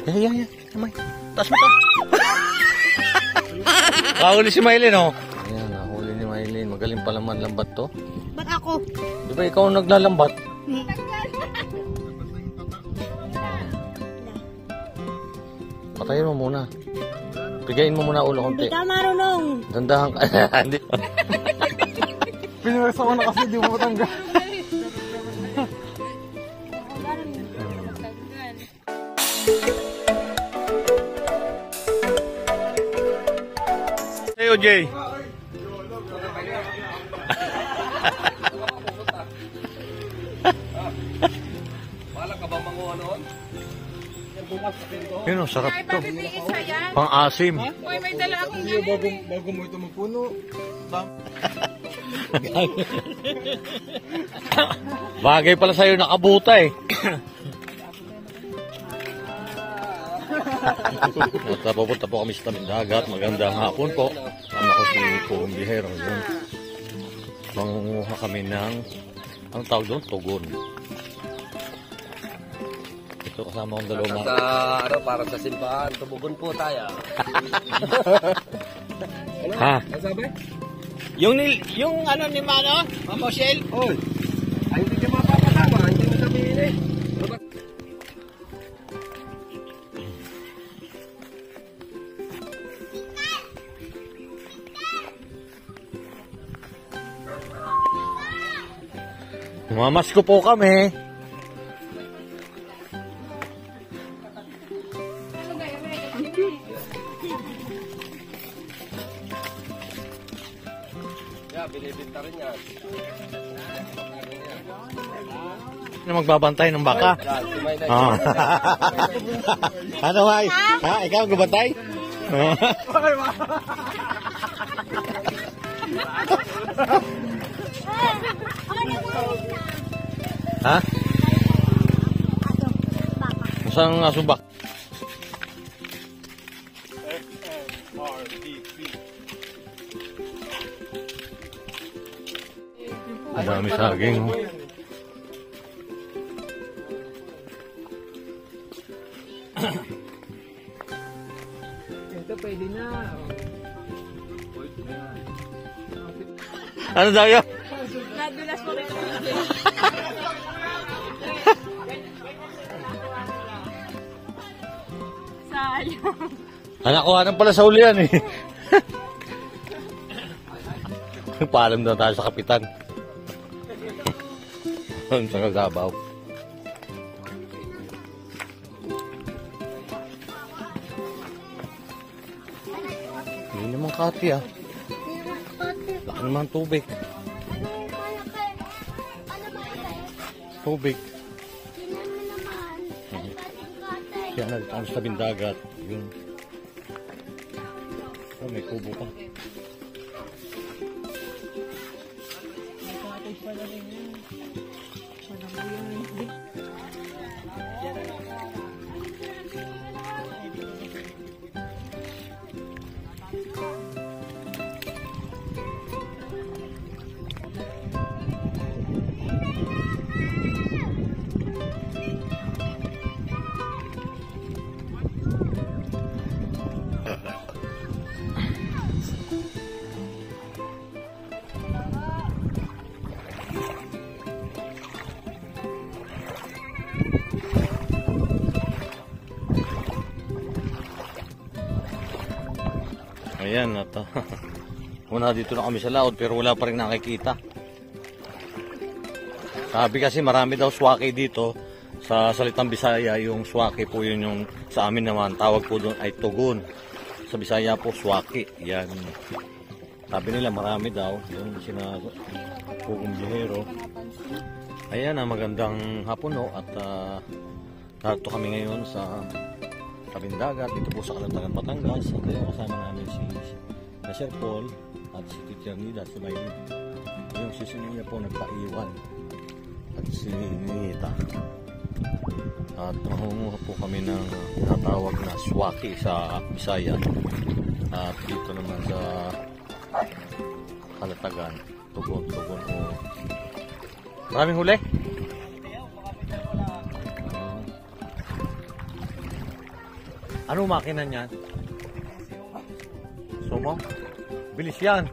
Yan. May. Taas mo pa. Kahuli si Maylin, oh. Ayan, nahuli ni Maylin. Magaling pala manlambat to. Ba't ako? Di ba ikaw naglalambat? Patayin mo muna. Pigayin mo muna ulo konti. Hindi ka marunong. Dandahan ka. Hindi. Pinirasa ko na kasi di mo matanggal. Hey, OJ. Wala ka ba manguha noon? Yun, oh, sarap to. Pang-asim. Uy, may dala akong ganyan. Bago mo ito magpuno. Bagay pala sa'yo nakabuta eh. At pupunta po kami sa tabing dagat. Magandang hapon po. Sama ko si Pong Bihero. Mangunguha kami ng, anong tawag doon? Tugon. Ito kasama kong dalawang mga. Para sa simbahan, tubugon po tayo. Ha? Ano sabi? Yung ano ni Mano? Mama Shell? Oy, ay hindi ka mapapatawa, hindi mo sabihin eh. Mamasko po kami. Yeah, binibinta rin yan. Ano magbabantay ng baka? Ah. Ano, May? Ha? Ikaw ang gabantay? Ha? Masang asubak? Ang dami saging. Oh. Ito pwede na. Ano daw yun? Nadulas mo rin. Sayang. Anak ko, anong pala sa ulian eh. Paalam na tayo sa kapitan. Sa Kagabaw. Hindi naman kati ah. Laki naman tubig. Tubig. Kaya nagtapos sa tabing dagat. Yun. Oh, may kubo pa. Ayan, at muna dito na kami sa laod pero wala pa rin nakikita. Sabi kasi marami daw swaki dito. Sa salitang Bisaya, yung swaki po yun yung sa amin naman. Tawag po doon ay tugon. Sa Bisaya po swaki. Yan. Sabi nila marami daw. Yung Pong Bihero. Ayan, magandang hapon no. At narito kami ngayon sa tabing dagat dito po sa Kalatagan, Batangas. At kasama namin si Sir Paul at si Teacher Nida, si Maylin. Yung si Sinia po nagpaiwan at si Nita. At mahunguha po kami ng tinatawag na swaki sa Bisaya. At dito naman sa Kalatagan, tugon o maraming huli. Ano makina niyan? Sumo? Bilis yan.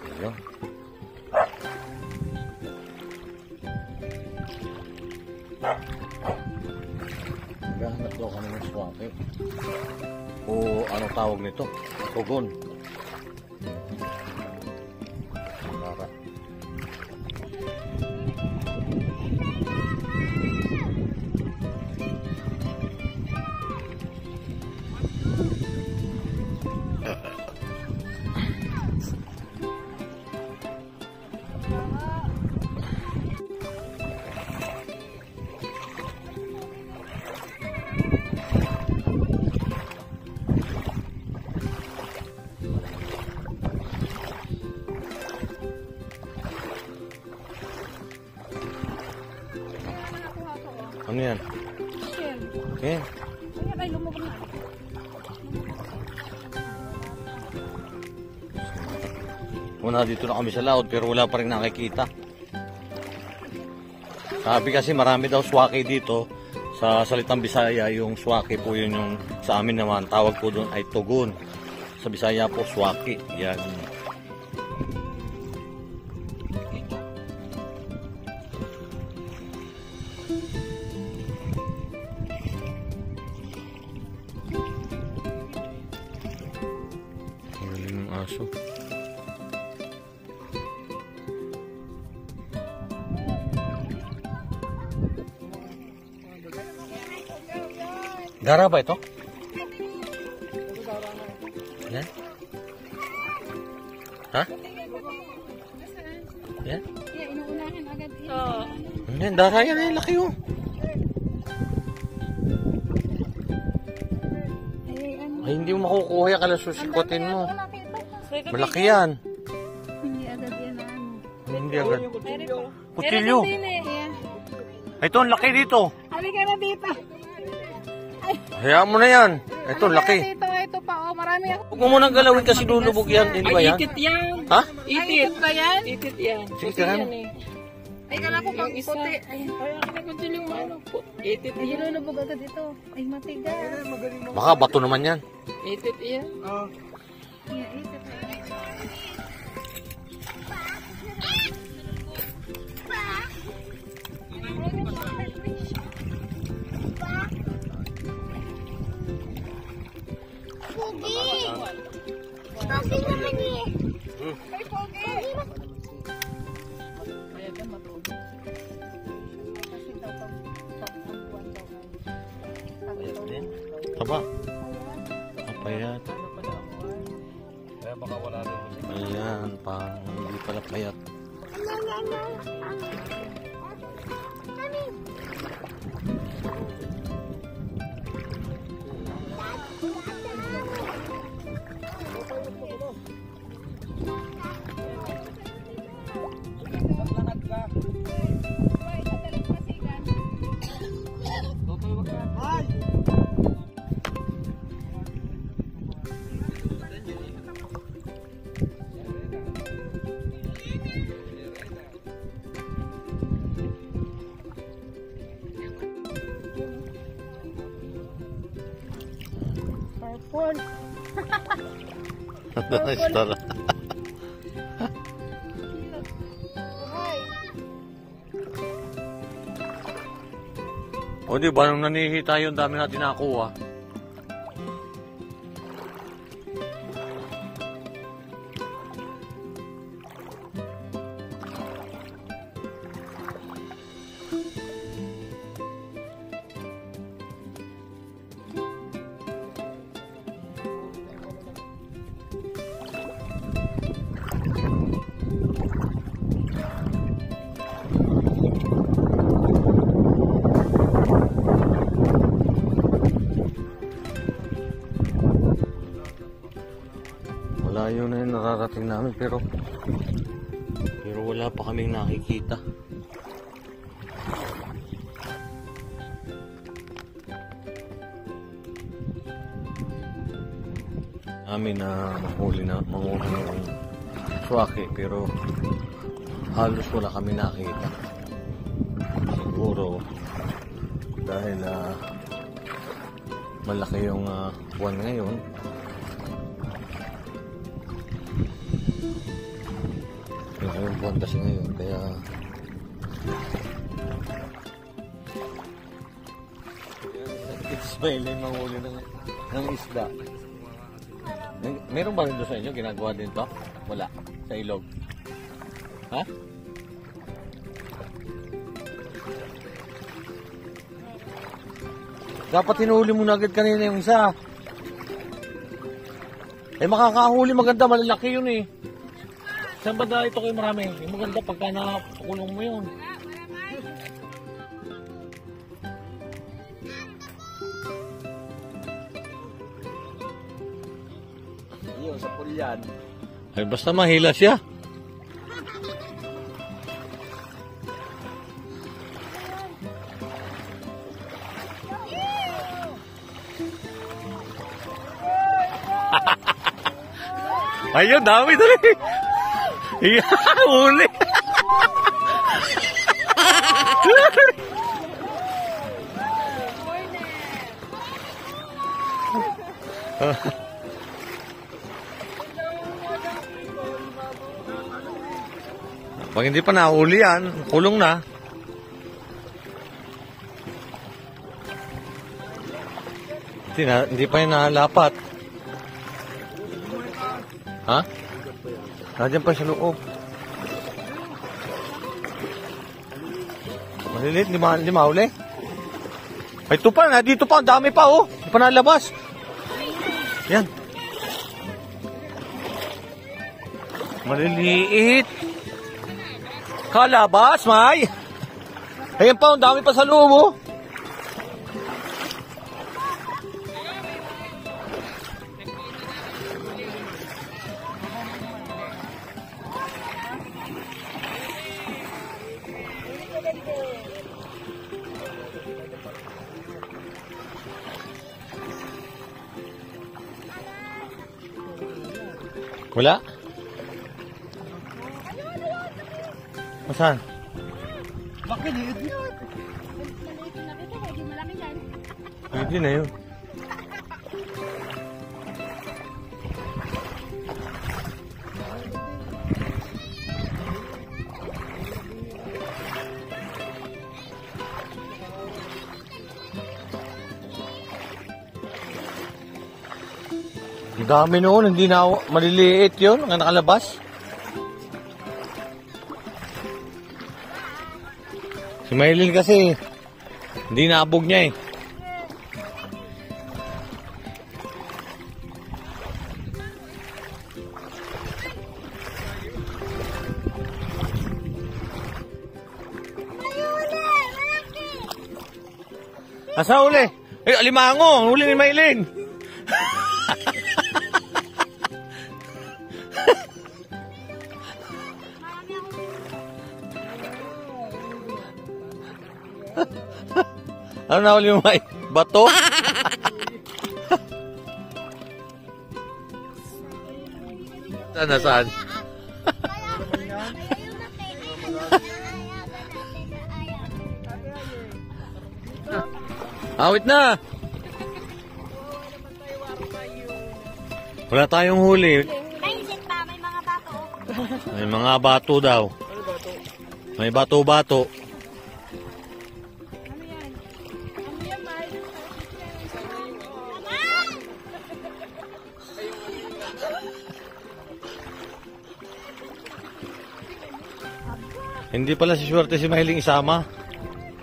Ayan. Naghahanap daw kami ng swake. O ano tawag nito? Tugon. Para. Ano yan? Shell. Okay. Ay, ay, lumabas na. Una dito na kami sa laod pero wala pa rin nakikita. Sabi kasi marami daw swake dito. Sa salitang Bisaya, yung swake po yun yung sa amin naman. Tawag po doon ay tugon. Sa Bisaya po swake. Yan. Ang galing ng aso. Gara ba ito? Yan? Ha? Yan? Yeah, inuunahin agad. Oo. Yan, dara yan. Ay, laki oh. Ay, hindi mo makukuha yan. Kala susikotin mo. Malaki yan. Hindi agad yan na ano. Hindi agad. Kutsilyo. Kutsilyo. Yeah. Ito, ang laki dito. Halika na dito. Hayaan mo na yan. Ito, laki. Ito pa. Oh, marami ako. Huwag mo munang galawin kasi lulubog yan. Hindi ba yan? Itit yan. Ha? Itit ba yan? Itit yan. Sige, karan. Ay, kala ko pang Isa. puti. Ay, Kaya kinakutsil yung ano po. Itit ay, yan. lulubog agad ito. Ay, matigas. Baka bato naman yan. Itit yan. Yeah, itit. Pogi naman eh. Ay, pogi. Kaya ka matulog. Kasi daw pang buwan daw. Taba. Papayat. Ano pala ako? Kaya baka wala rin. Ayan, pang hindi pala payat. Purple. Tara. O di ba, nung nanihi tayo, ang dami natin nakuha. Malayo na yung nararating namin pero wala pa kaming nakikita. Amin na manghuli ng swake pero halos wala kami nakita. Siguro dahil malaki yung buwan ngayon. Malaki yung buwan kasi ngayon, kaya it's mainly manghuli ng isda. Meron ba rin doon sa inyo ginagawa din to? Wala, sa ilog. Ha? Dapat hinuli mo na agad kanina yung isa. Eh makakahuli maganda, malalaki yun eh. Saan ba ito kayo marami? Yung maganda pagka nakulong mo yun. Yun, sa pulyan. Ay basta mahila siya. Ayun, dami dali. Iya, uli. Pag hindi pa nahuli yan, kulong na. Hindi pa yan nalapat. Ha? Nandiyan pa sa loob. Malilit, hindi mahuli. Ay, ito pa, dito pa, ang dami pa, oh. Hindi pa nalabas. Yan. Maliliit. Kalabas, May. Ayan pa, ang dami pa sa loob, oh. Wala? Saan? Bakit yun? Pwede na yun. Ang dami noon, hindi na maliliit yun, ang nakalabas. Si Maylin kasi, hindi naabog niya eh. Asa uli? Eh, alimango, huli ni Maylin. Ano na uli mo, May? Bato? Saan? Awit na! Wala tayong huli. Naisip pa, may mga bato. May mga bato daw. May bato-bato. Hindi pala si swerte si Mahiling isama.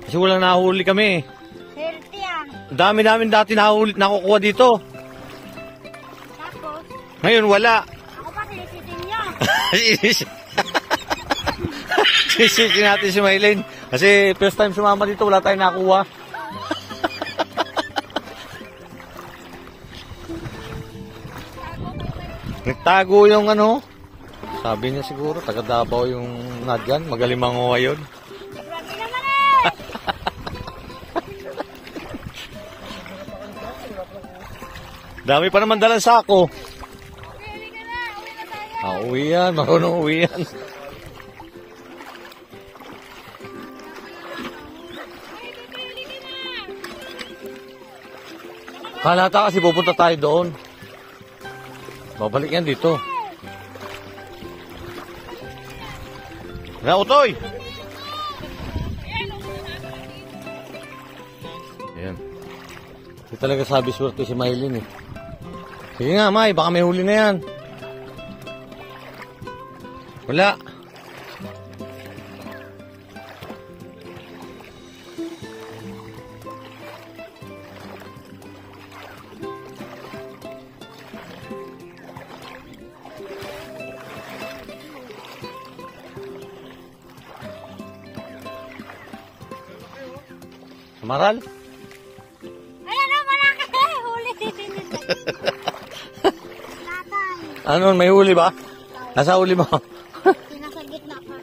Kasi walang nahuli kami. Healthy ah. Dami namin dati nakukuha dito. Tapos, Ngayon wala. ako pa sinisitin nyo. Sisikin natin si Maylin. Kasi first time sumama dito, wala tayong nakuha. Nagtago yung ano. Sabi niya siguro, taga Davao yung Nadyan. Magaling manguha yun. Grabe naman eh. Dami pa naman dalang sako. Pili ka na, uwi na tayo. Uwi yan. Marunong uwi yan. Kalata kasi pupunta tayo doon. Babalik yan dito. Na, Utoy! Ayan. Hindi talaga sabi swerte si Maylin eh. Sige nga, May, baka may huli na yan. Wala. Maral? Ayan o, malaki. Huli. Natay. Ano, may huli ba? Nasa huli ba? Nasa gitna pa.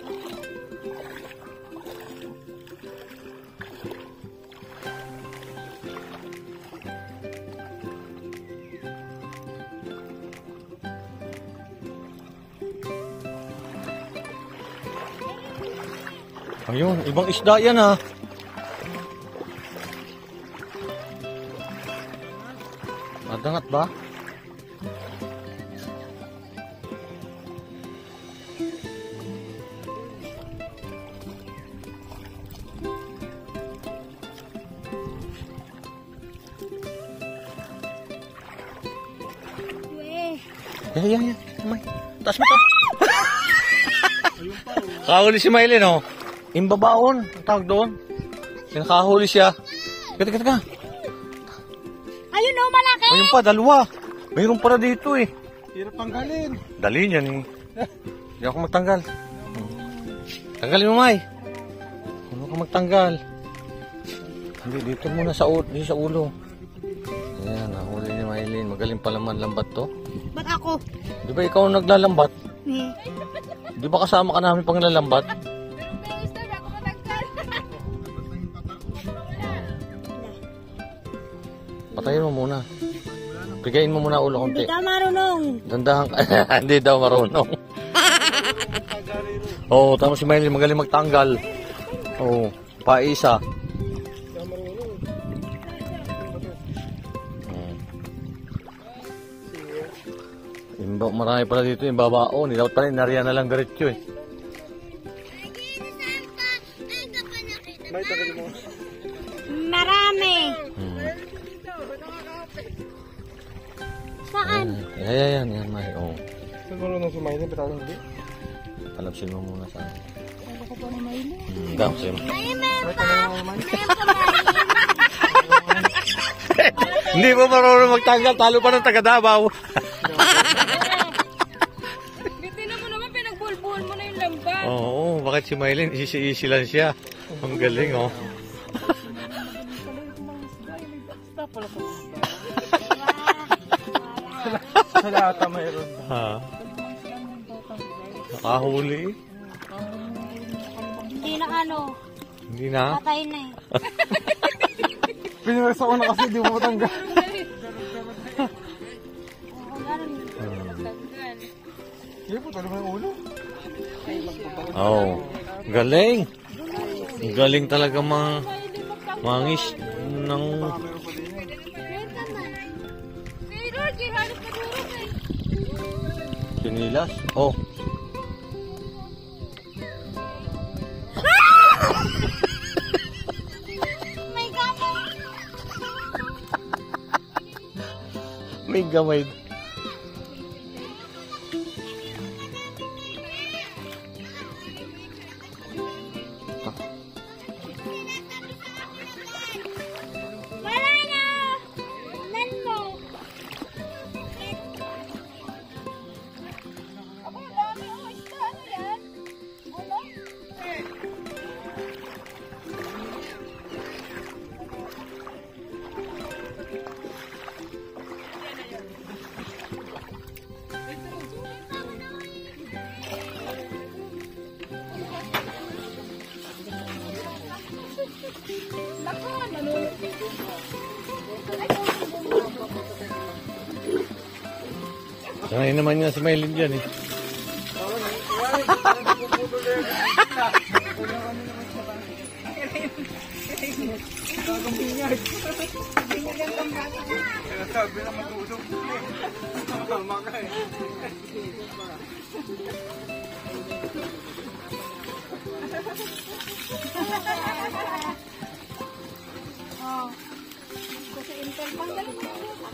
Ayun, ibang isda yan ha. Madangat ba? Weh. Yan. May. Taas mo to. Kahuli si Maylin, oh. Imbabaon. Ang tawag doon. Nakahuli siya. Kata. Ayun o, malaki. Ayun pa, dalawa. Mayroon para dito eh. Hirap tanggalin. Dali niyan eh. Hindi ako magtanggal. Tanggalin mo, May. Ano ka magtanggal? Hindi, dito muna sa ulo. Ayan, nahuli ni Maylin. Magaling pala manlambat to. Ba't ako? Di ba ikaw ang naglalambat? Eh. Di ba kasama ka namin pang lalambat? Patayin mo muna. Pigayin mo muna ulo konti. Hindi ka marunong. Dandahan ka. Hindi daw marunong. Oo, tama si Maylin. Magaling magtanggal. Oo, paisa. Marami pala dito yung babao. Dapat pala nariyan na lang diretso eh. May tanggalin mo. Marami. Saan? Yan, May. Oo. Siguro nung sumayin, pero hindi. Palapsin mo muna sa akin. Ano ko pa na Maylin? Daw, sa'yo. Hindi mo marunong magtanggal. Talo pa ng taga-Davao. Bitin mo naman, pinagbulbul mo na yung lambat. Oo, bakit si Maylin? Easy lang siya. Ang galing, oh. Sa lahat mayroon. Ha? Nakahuli. Hindi na ano. Hindi na. Patay na eh. Pinirasa ko na kasi di mo matanggal. Oo, ganun. Hindi po, talaga yung ulo. Oh, galing. Galing talaga mangis ng sinilas. Oh. May gamay. May gamay. Wala na. Nan mo. Ako, dami o. Isda, ano yan? Ano? Sanay naman niya si Maylin dyan eh. Sabi na matulog. Tama ka eh. Oh. Kasi Intel pang galing mo.